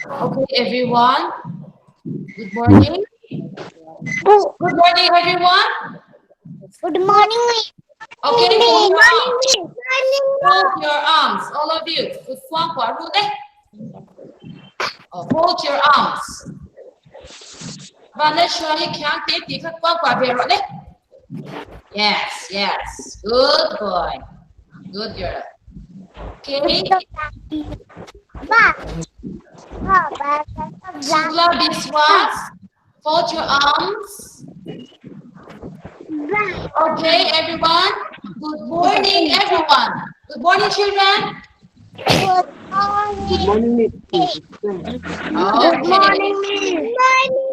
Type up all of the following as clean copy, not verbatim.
Okay, everyone. Good morning. Good morning, everyone. Good morning. Okay, Good hold your arms. morning. Hold your arms, all of you. Good one, quả luôn đấy. Hold your arms. Và let's show you kháng tiếp thì các quả về rồi đấy. Yes, yes. Good boy. Good girl. Okay. Shula, this one. Hold your arms. Okay, everyone. Good morning, everyone. Good morning, children. Good morning.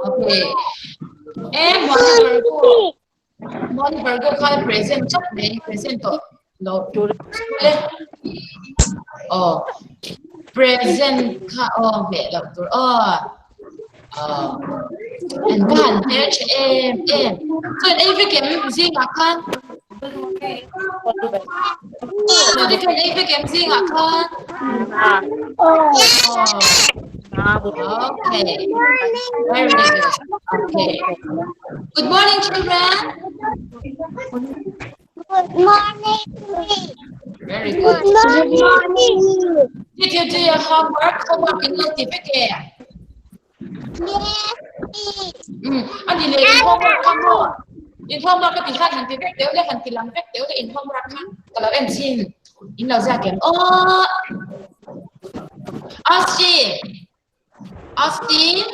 Okay. And Morning Virgo call present chấp để present to. No. Oh. Present mẹ đọc rồi. And can em. So đây với kiếm gì ngạc khăn? So đây với kiếm gì ngạc khăn? Okay. Very good. Okay. Good morning, children. Good morning. Very good. Good morning. Did you do your homework in certificate? Yes. Anh đi lấy homework không rồi? In homework cái tiếng hành tiếng tiểu để hành tiếng làm phép tiểu để in homework khác. Kalau em xin, in là ra kiếm. Austin.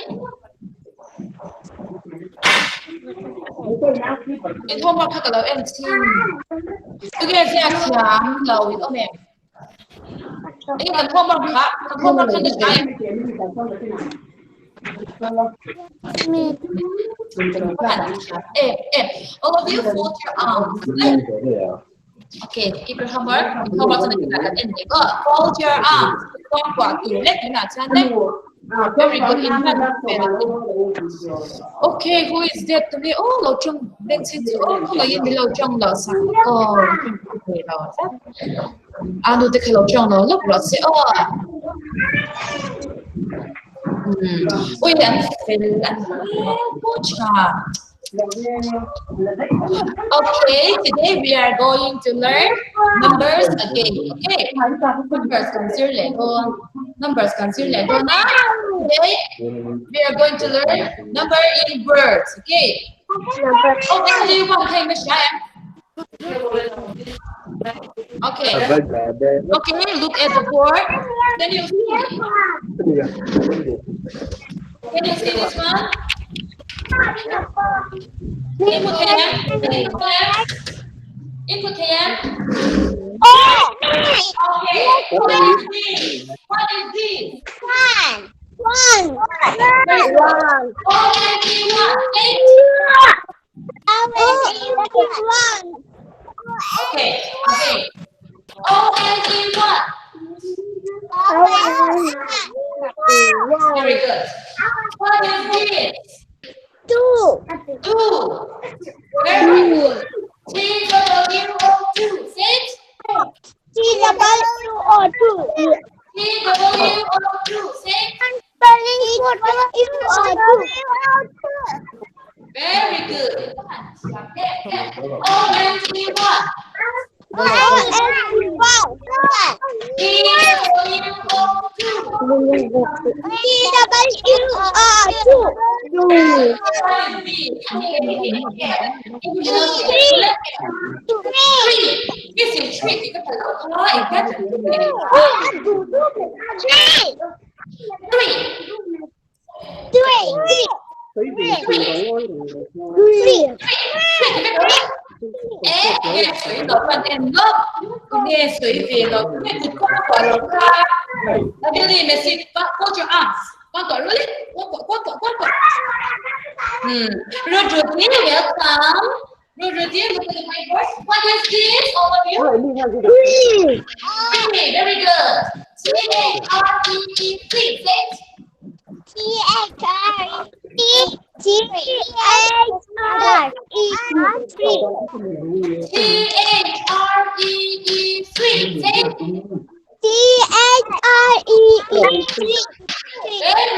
In homework khác kalau em xin. Cái kia ra chán lâu in em. Ini kan homework khác được cái. All of you fold your arms. Okay, keep your homework. Homework sana kita akan end. Fold your arms. Con quả tủ lết thế nào chán đấy. Very good in hand. Okay, who is that today? Oh, Lâu Trung. Let's see. Oh, không có yên với Lâu Trung là sao? Oh, không thể nào. Ano de Lâu Trung nó lúc đó sẽ Ui, anh Okay, today we are going to learn numbers again. Okay, numbers consider Lego now. Today we are going to learn number in words. Okay. Okay, do you want to take the shot? Okay. Okay, look at the board. Can you see? Can you see this one? Input hand. Input hand. Okay. What is this? What is this? One. Okay. O-N-E-1. Very good. What is this? Two. Very good. T-W-O-2. Sit. T-W-O-2. T-W-O-2. Sit. Very good. O-N-T-1. This is tricky. Nghe suy nó phần em lớp nghe suy về nó nghe một con quả nó ra là điều gì mà xin hold your arms con quả really con rồi tiếng look at my voice. What is this, all of you? Three. Very good. T-A-R-E-E. Please say it. T-H-R-E-E. T-H-R-E-E. Three. Say it. T-H-R-E-E. Very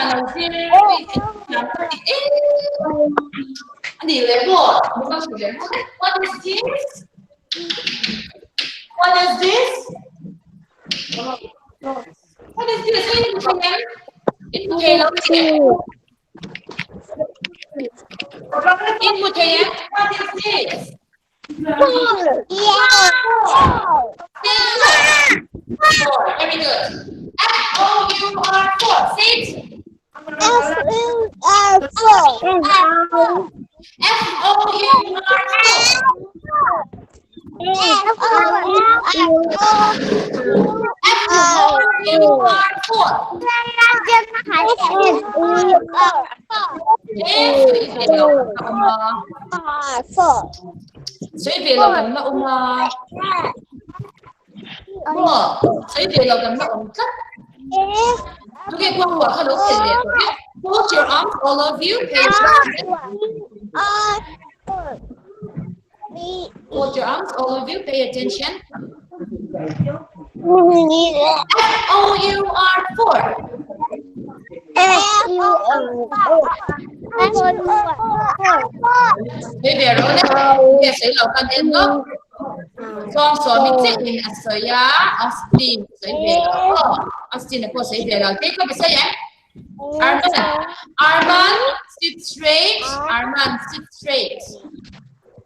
nào zero làm anh đi lấy bộ một con số đến what is this what is this what is this in một em in một em in một em what is this very good F-O-U-R-4 say it Suy về là cầm nó suy về là cầm nó cắt okay, one more. Hello, hold your arms, all of you. Pay attention. Hold your arms, all of you. Pay attention. F-O-U-R-4. Bây giờ rồi đấy. Bây giờ sẽ là con em đó. Con số mình sẽ in Australia, Austin, sẽ về đó. Austin là cô sẽ về đó. Tiếp có bị sao vậy? Arman, sit straight. Arman, sit straight.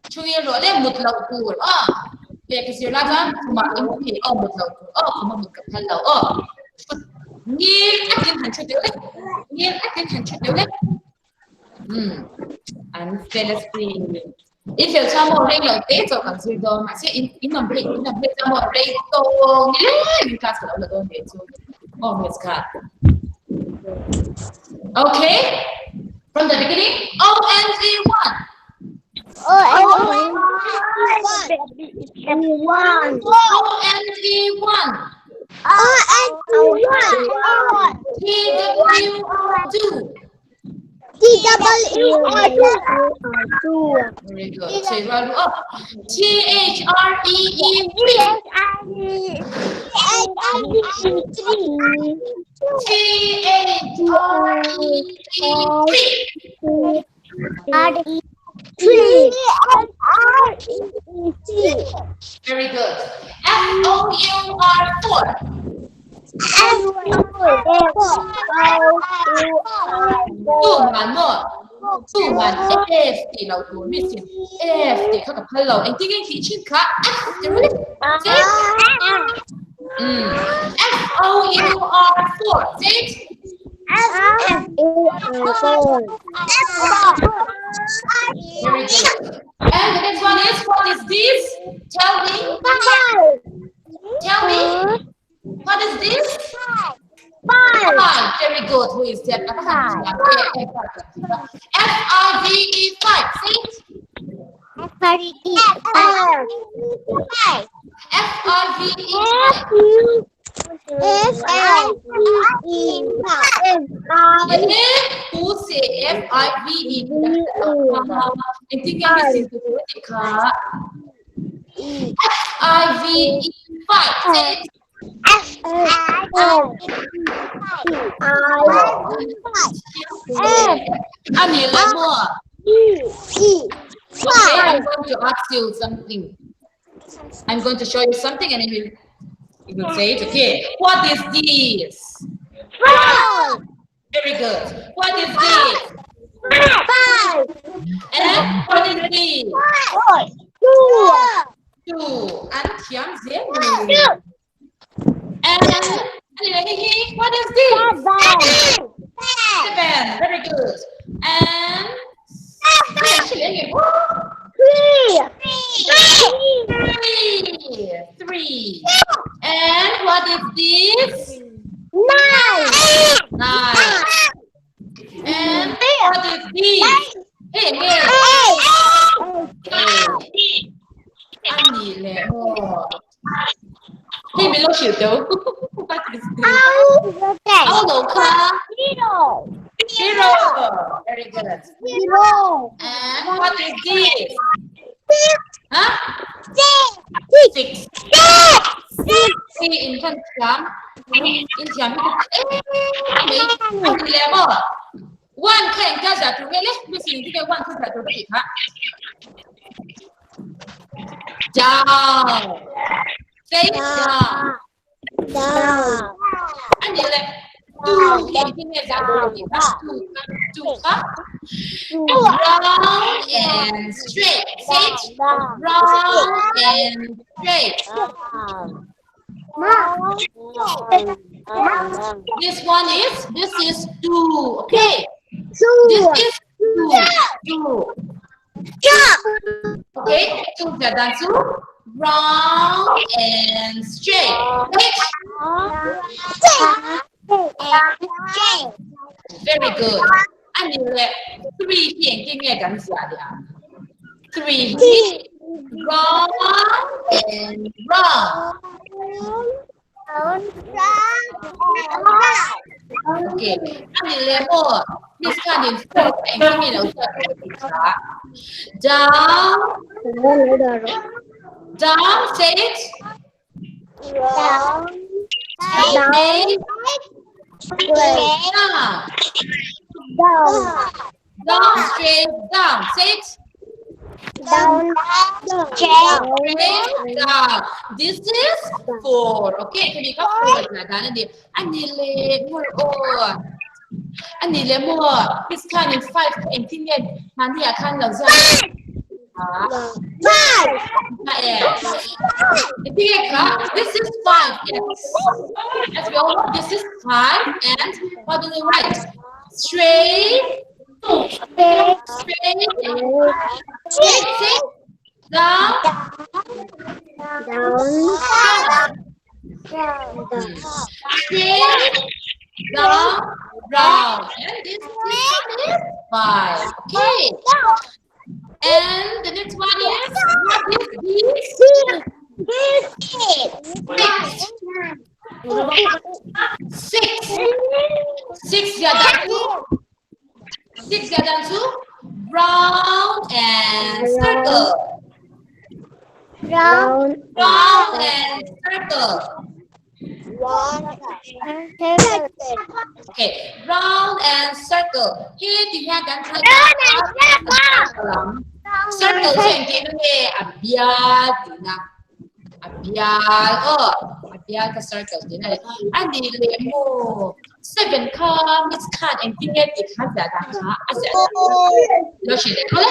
Chú ý rồi đấy, một lầu cùi. Về cái gì là ra, mà em cũng thì một lầu cùi. Mà một cặp thân lầu. Nghiêng ác kinh hành chút điều đấy. Nghiêng ác kinh hành chút điều đấy. And Palestine. If you tell more rain like this, so consider mà sẽ in a break tell more rain to nghĩa mình ca sử là đơn vị chứ. Oh, Miss Kat. Okay. From the beginning, O-N-G-1. O-N-G-1. T-W-R-2. Very good. Say right up. T-H-R-E-E-3. Very good. F-O-U-R-4. Two man F thì là của missing F thì khácกับhello anh tiếng Anh thì chữ khác F-O-U-R-4 say it very good. And the next one is what is this? Tell me what is this? Five. Very good. Who is that? F-I-V-E 5. See? F-I-V-E 5. Who say F-I-V-E? Em tiếng Anh thì sử dụng cái khá. F-I-V-E 5. Say it. Annie, let more. Okay, I'm going to ask you something. I'm going to show you something, and you will say it. Okay, what is this? Very good. What is this? And what is this? Two. And Tian zero. And what is this? Seven. Very good. And three. And what is this? Nine. And what is this? Hey. Anh nhìn lẹ more. Thì mình lo chịu đâu. Auto car. Zero. Very good. And what is this? Huh? Six. See in front of in anh đi làm mà one khen cái giả trụ cái lấy mình xin cái one khen giả trụ cái gì hả down say down Down. anh đi làm two khen cái nghe giả trụ cái gì hả two hả round and straight say it round and straight this is two okay this is two okay two giả đàn two round and straight very good anh đi làm three khen cái nghe cảm giả đi three round and round okay anh đi làm more Miss Kanin first and give me the down down say it down down straight down say it straight down this is four okay can you come forward là đàn đi anh đi lên more on anh đi lên more Miss Kanin five and kinh nghiệm hắn thì khăn đầu ra yes this is five yes as we all know this is five and what do we write straight down straight down round and this is five okay and the next one is what is six than two round and circle round and circle okay round and circle here thì ha gắn hai circle trên kia nó nghe abia thì nào abia cái circle thế này anh đi lấy một seven card Miss Khan and kia thì khá giả đáng khá nó chỉ để thôi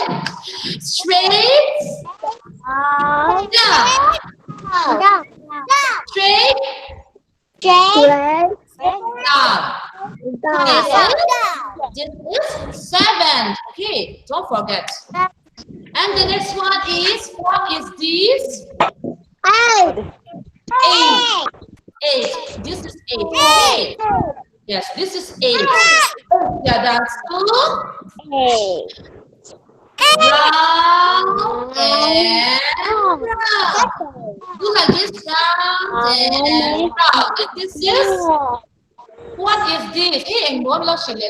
straight down straight down this is seven okay don't forget and the next one is what is this eight this is eight yes this is eight yeah that's two round and round look at this round and round and this is what is this hey anh muốn lo xử lý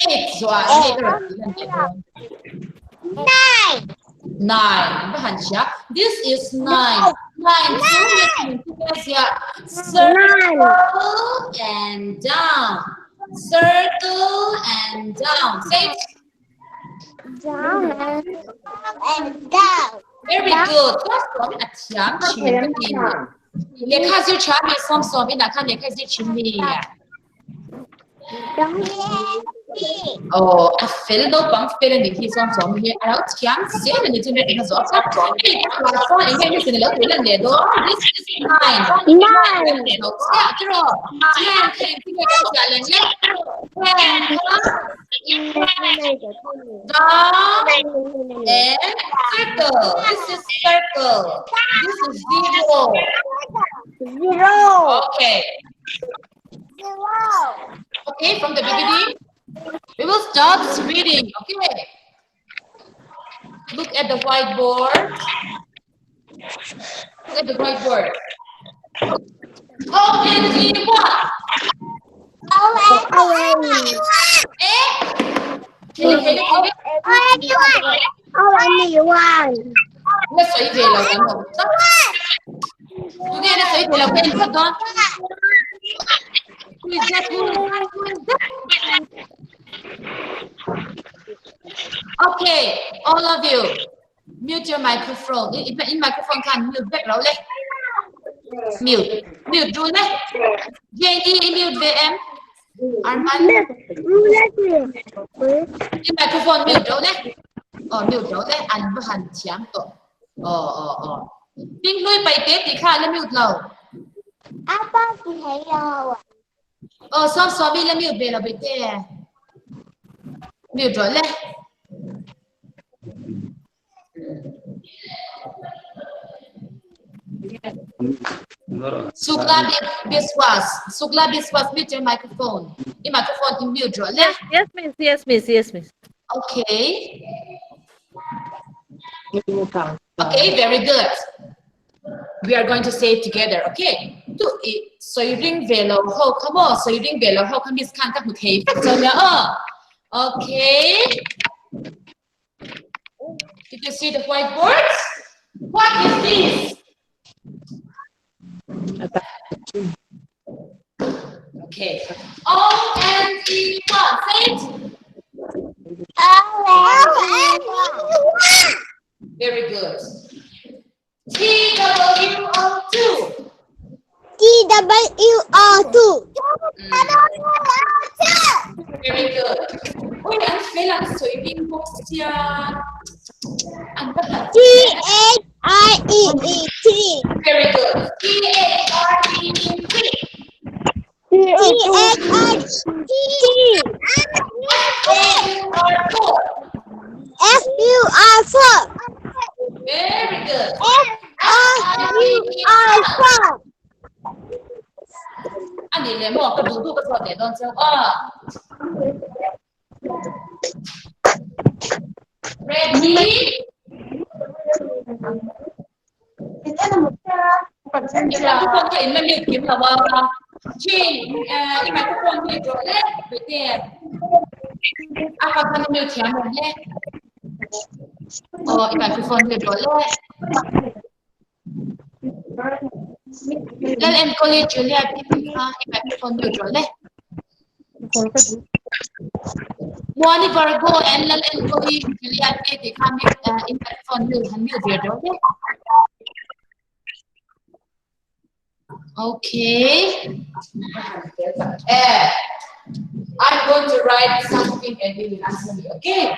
eight rồi nine this is nine circle and down say it Down and down. very good có một chấm chỉ cái gì để khai siêu chấm này xong rồi bên nào khai để khai siêu chấm này oh I feel no bump feeling the keys on some here I don't can't see the little bit as well so I can use the little bit and this is nine no yeah draw yeah can you get challenge down and circle this is circle this is zero okay okay from the beginning we will start reading okay look at the whiteboard only one Only one. nó sấy về là cái một tóc. Chúng nghe nó sấy về là quên mất đó. Who is that? Who is that? Who is that? Okay, all of you, mute your microphone. In microphone can mute back rồi lên. Mute rồi lên. Jenny mute VM. Arman. In microphone mute rồi lên. Mute rồi lên. Anh vừa hành chiếm tổ. Pink lui bay tiếp thì khai lên mute lâu. Apa thì thấy đâu à? Sorry lên mute về là bị tê. Mute rồi lên. Sukla Biswas, mute your microphone. Your microphone in mute rồi lên. Yes, miss. Okay. Okay, very good. We are going to say it together, okay? So you ring velo ho, come on. So you ring velo ho, come miss kan các một thế phát cho nhá. Okay. Did you see the whiteboards? What is this? Okay. O-N-E-1. Say it. Very good. T-W-O-2. T-W-O-2. Very good. Ôi, anh phải làm suy biên một chia. Anh bắt đầu. T-H-I-E-E-T. Very good. T-H-R-E-E-T. T-H-I-T. F-U-R-4. Very good. F-R-U-R-4. Anh đi lấy một cái đủ cái số để đón xem. Ready? If microphone thì mình điều kiếm là bao? Trên cái microphone thì rồi đấy, vậy thì apa kan mình điều kiếm rồi nhé. Cái microphone thì rồi đấy. Lên em cô lên Julia thì cái microphone thì rồi đấy. One Virgo and Lal and Koi Julia thì kami in microphone thì hắn điều rồi đấy. Okay. I'm going to write something and you will answer me, okay?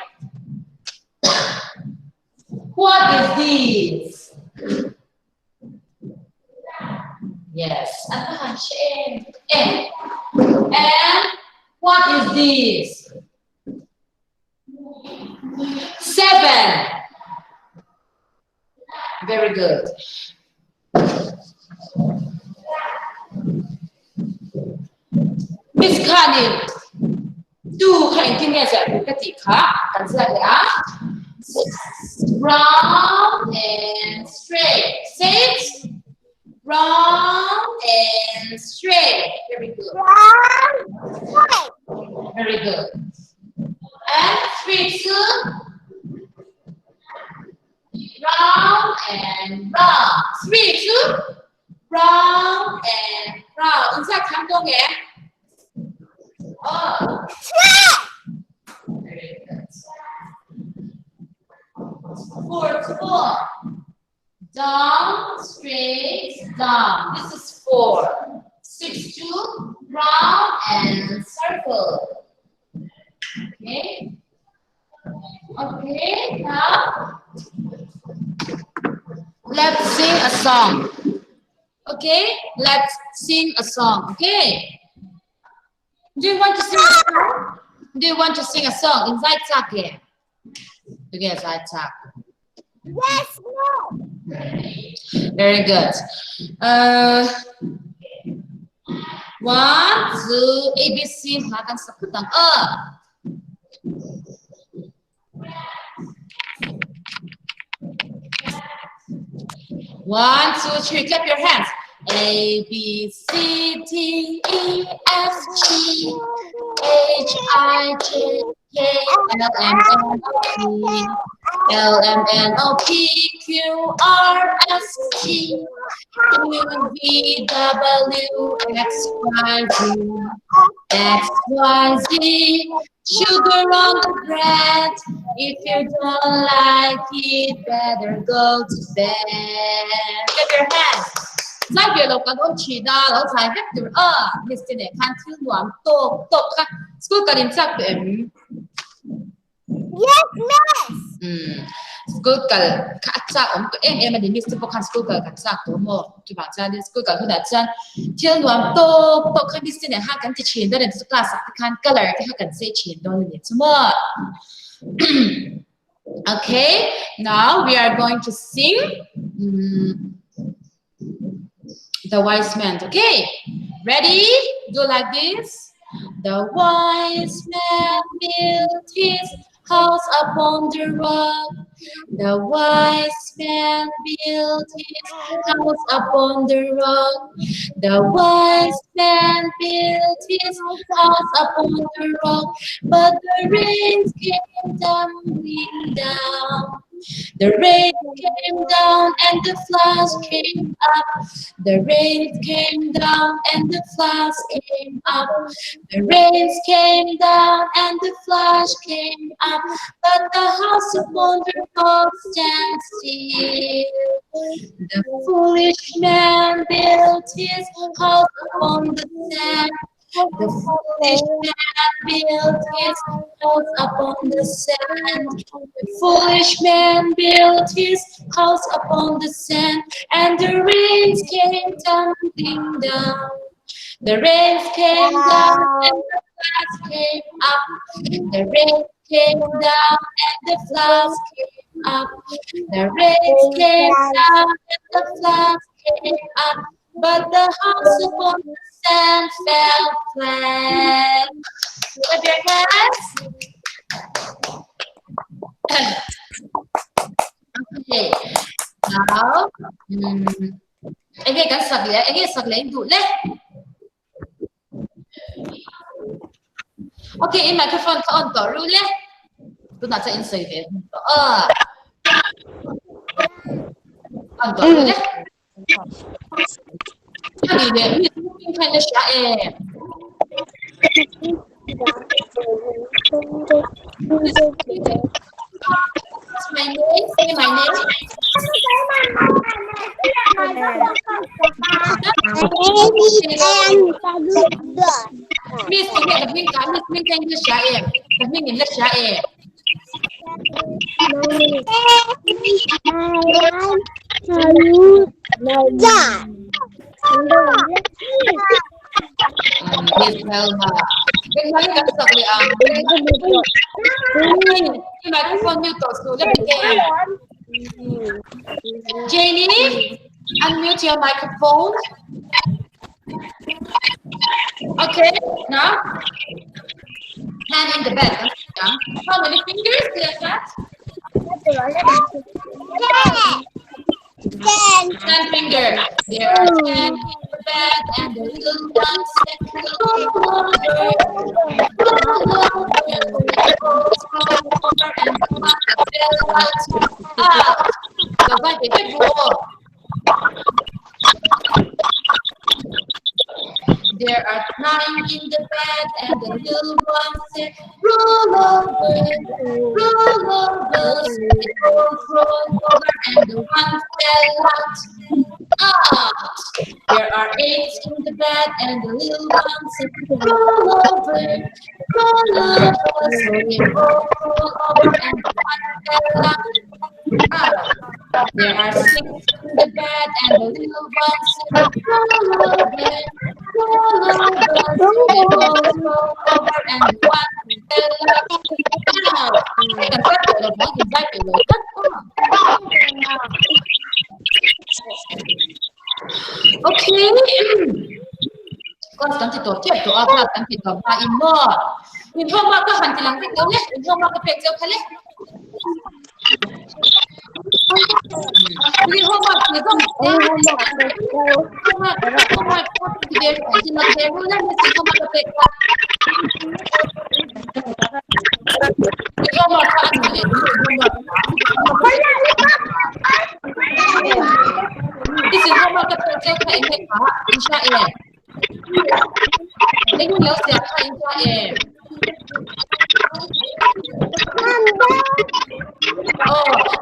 What is this? Yes. And what is this? 7. Very good. Miss Khanim, do hành kinh nghe giải của các chị khác, cần dạy đã. Round and straight. Say it. Round and straight. Very good. Very good. And 3, 2. Round and round. 3, 2. Round and round. Inside tham công nghe. Very good. 4, 4. Down, straight, down. This is 4. 6, 2. Round and circle. Okay. Okay, now let's sing a song. Okay, let's sing a song. Okay. Do you want to sing a song? Do you want to sing a song in Zaitsak here? Together, Zaitsak. Yes, no. Very good. 1, 2, ABC. Makan seputang. 1, 2, 3. Clap your hands. A, B, C, D, E, F, G, H, I, J, K, L, M, N, O, P, L M N O P Q R S T U V W X Y Z. X Y Z. Sugar on the bread. If you don't like it, better go to bed. Get your hands. 在别楼跟我去的，老在别地儿，你现在看天乱多看，所以跟你这边。Yes, miss. School kal katsa om ko em di miss po kan school kal katsa to mo ki ba cha di school kal huna chan thiel nuam to kan di sin ha kan ti chin da de class kan color ki ha kan se chin do ni chuma. Okay, now we are going to sing the wise man. Okay, ready? Do like this. The wise man built his house upon the rock. The wise man built his house upon the rock. The wise man built his house upon the rock. But the rain came tumbling down. The rain came down and the floods came up. The rain came down and the floods came up. The rains came down and the floods came up. But the house upon the rock stands still. The foolish man built his house upon the sand. The foolish man built his house upon the sand. The foolish man built his house upon the sand, and the rains came tumbling down. The rains came down and the floods came up. The rains came down and the floods came up. The rains came down and the floods came up. But the house upon the sand fell flat. With your hands. Okay. Now, anh nghe cái sạc lấy đủ lên. Okay, in microphone ka on to rule. Tu na sa inside it. On to rule. Hani ne, mi kan na siya eh. What's my name? Say my name. Miss ini tapi kan Miss kan dia syair. Tapi ni lah syair. Miss Melba. Kaya kan sakli ang. Ini microphone ni to so lebih kaya. Janie, unmute your microphone. Okay, now hand in the bed. How many fingers do you have? 10 fingers. There are 10 in the bed, and the little one said, roll over, and the one fell out. So what did it roll? There are 9 in the bed, and the little one said, roll over, so it rolled over, and the one fell out. There are 8 in the bed, and the little one said, roll over, so it rolled over, and the one fell out. There are 6 in the bed, and the little one said, roll over, so it rolled over, and the one fell out. Okay. Con tấm chỉ tổ chức tổ áp là tấm chỉ tổ ba in mơ. Mình không bao giờ hành thì làm cái đâu nhé. Mình không bao giờ phải chơi hết. Mình không bao giờ không bao giờ chỉ là để luôn nên mình không bao giờ phải. Mình không bao giờ anh thấy cả insha em lấy nhiều sẽ cả insha em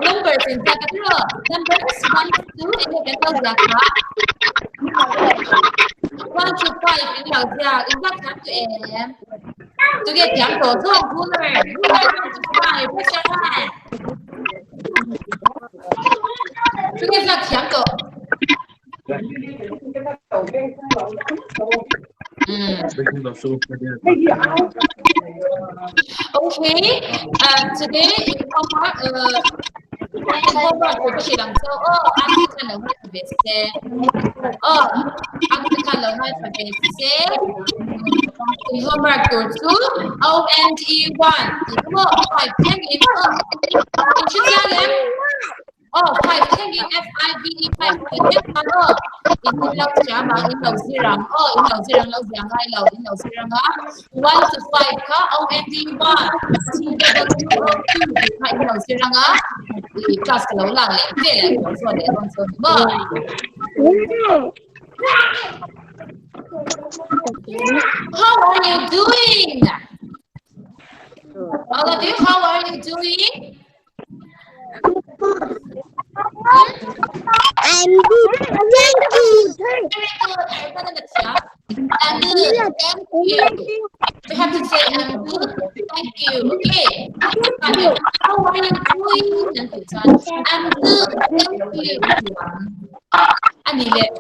numbers in sa katro numbers 1 to 2 anh thấy đâu ra cả 1 to 5 anh đâu ra in sa cả to em tôi get giảm tổ số ruler 1 to 5 raise your hand tôi get là giảm tổ Okay, today in homework, của chị làm sao? Anh sẽ cần lâu hơn về xe. Anh sẽ cần lâu hơn về xe. In homework của chú, OND1. Đúng không? Phải thêm in in chữ ra em. Phải thêm in FIVE 5 thêm vào in lâu chả mà in lâu gì rằng in lâu gì rằng lâu giang hay lâu in lâu gì rằng á 1 to 5 ka OND1 thì cái đó phải in lâu gì rằng á thì class cái lâu lang lại về lại con số để con số mà how are you doing all of you how are you doing I'm good. Thank you. Very good. Everybody in the chat. I'm good. Thank you. We have to say I'm good. Thank you. Okay. How are you doing? I'm good. Thank you. Anh đi lên.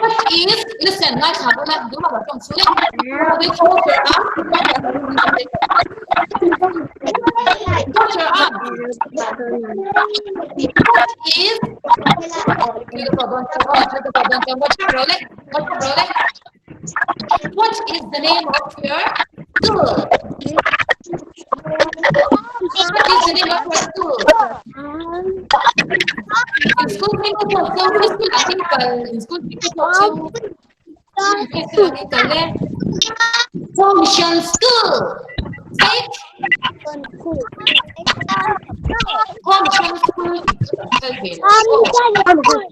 What is? Listen. Nói thẳng là đúng là trong số này. We call your arm. Put your arm. What is? What is the name of your school? What is the name of your school? In school people talk so peaceful. I think in school people talk so peaceful. Function school. Say function school.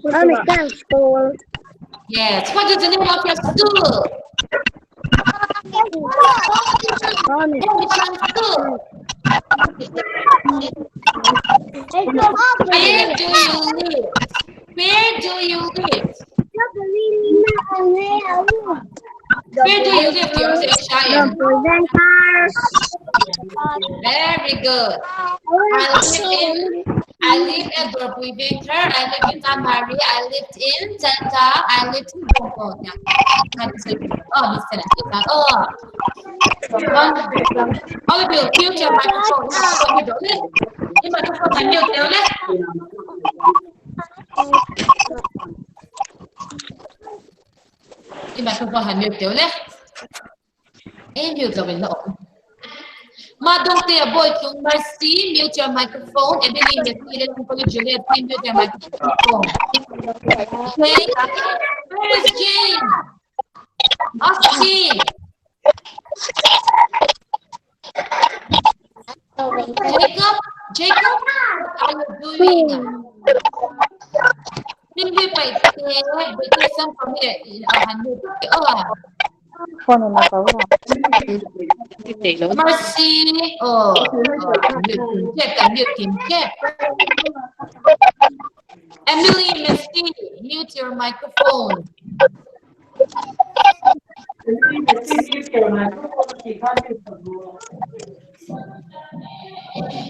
American school. Yes. What is the name of your school? Function school. Where do you live? Where do you live? Where do you live, dear Shayan? Very good. I live at Burbuivinker. I live in Tamari. I lived in Tenta. I lived in Bongkok. Listen. All of you, mute your microphone. Cái microphone thành nhiều điều đấy. Cái microphone thành nhiều điều đấy. Em hiểu rồi mình lộn. Ma don't say boy to Mercy, mute your microphone. Emily, Juliet, Juliet, mute your microphone. Okay. Where is Jane? Austin. Jacob, what are you doing? Mình đi phải thế xong có nghĩa hành được Con này nó xấu rồi. Mercy. Mute kim chép. Emily, Misty, mute your microphone.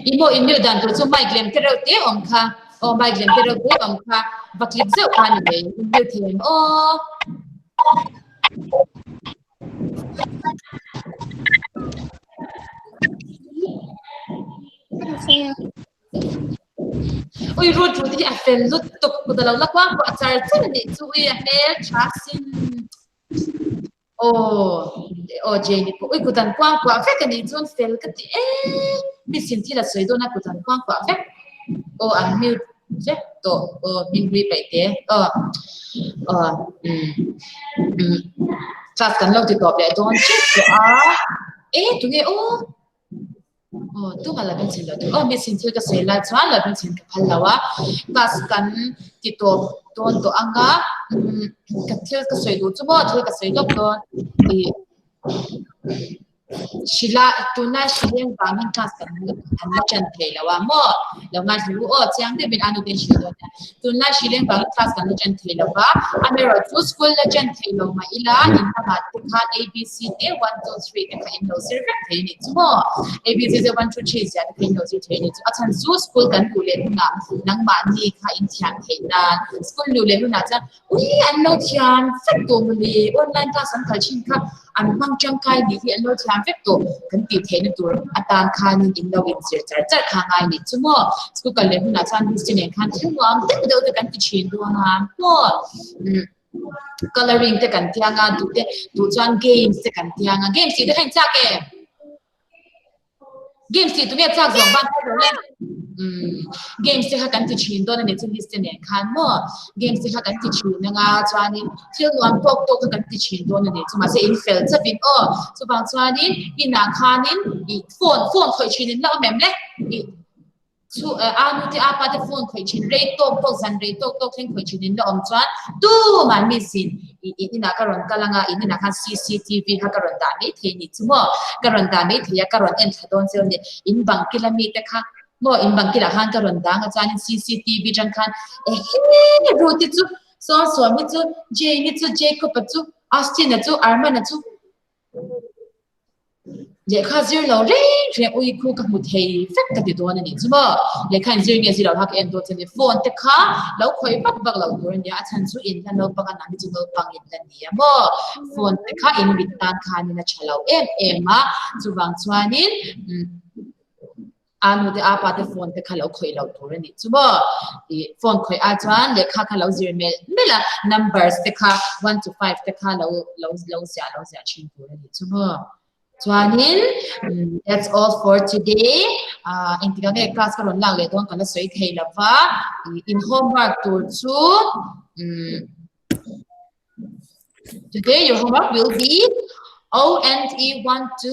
Imo mute dan tu mai glem terau te om kha. Mai glem terau te om kha. Và clip dạo khan này mute thêm. Ôi rồi thì à phải lút tục của tao là quá quá trời thế này chú ý phải trả xin Jenny ôi của tao quá quá phải cái này chọn phải cái gì biết xin thì là soi đó na của tao quá quá phải anh mute chứ to mình bị phải thế chắc chắn lâu thì tụi bé don't check tụi tụi nghe Oh, tu malah bensin lo tu. Oh, mesin tu ke sela cuan lah bensin ke palawa. Kaskan tito ton to angga. Katil ke selu tu mo, tu ke selu ton. Sila tuna siling bangun kaskan anda cantik lawa mo. Lawan dulu oh siang dia bin anu den sila. Tuna siling bangun kaskan anda cantik lawa. Amero tu school la cantik lawa ila inna mat kan ABC D 1 2 3 ka indo sirka ini semua. ABC D 1 2 3 ya ka indo sirka ini. Acan su school kan dulu na nang mani ka intian henan. School dulu na ja. Ui anu tian fakto muli online kasan kalchin ka. Ang mangchangkai di hi ano tiang fekto kan ti the ni tur atan khan in lo in sir char khangai ni chumo sku kal le na chan dis ne khan thingwam te do te kan ti chin do nga mo coloring te kan tianga du chan games te kan tianga games ti de han cha ke games ti tu me cha zong ban ta le games ti ha kan ti chin do na ne chin dis ne khan mo games ti ha kan ti chin nga chani thil wan tok tok kan ti chin do na ne chuma se in fel cha bin o chu bang chani ina khanin I phone khoi chin in la mem le chu anu ti apa te phone khoi chin re tok zan re tok theng khoi chin in la om chuan tu man mi sin ina ka ron kalanga ina khan CCTV ha ka ron da ni the ni chumo ka ron da ni thia ka ron en thadon sel ni in bang kilometer kha mo in bang kila han ka ron dang chan CCTV jang khan ruti chu so mi chu J ni chu Jacob chu Austin chu Arman chu le kha zir lo re ui khu ka mu thei fek ka ti do na ni chu mo le khan zir nge zir lo hak en do chen phone te kha lo khoi bak lo dur ni a chan chu in kan lo pa na mi chu lo pang in lan ni mo phone te kha in bit tan kha ni na chalo em ma chu wang chuanin anu de apa de phone te khalo khoi lo tur ni chubo phone khoi a chuan le kha khalo zir mela numbers te kha 1 to 5 te kha lo sia chin tur ni chubo chuanin that's all for today intigang class ka ron lang le don kana soi thei lava in homework tur chu today your homework will be ONE 1 to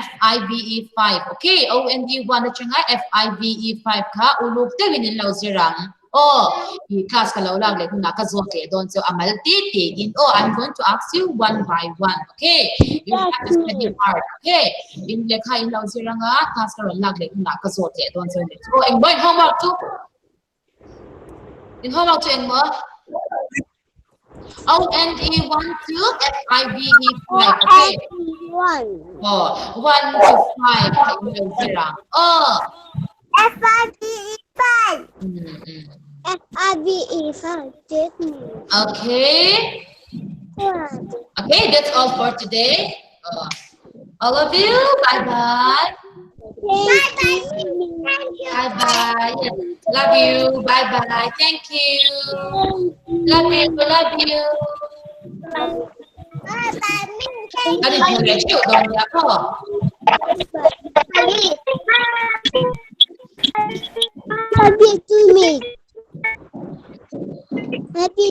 FIVE 5. Okay, ONE 1 na changa FIVE 5 ka uluk te winin lo zirang. Oh, class ka lo lang le kung nakazok le don so amal titigin. Oh, I'm going to ask you one by one. Okay, you have to study hard. Okay, in le ka in lo zirang class ka lo lang le kung nakazok le don so. Oh, in boy homework to. In homework to in mo. ONE 1 to FIVE 5. Okay. 1. Oh, 1 to 5. Oh. FIVE 5. FIVE 5. Okay. Okay, that's all for today. All of you, bye-bye. Bye-bye. Love you. Bye-bye. Thank you. Love you. Ada juga cute dong ya kok. Happy to me. Happy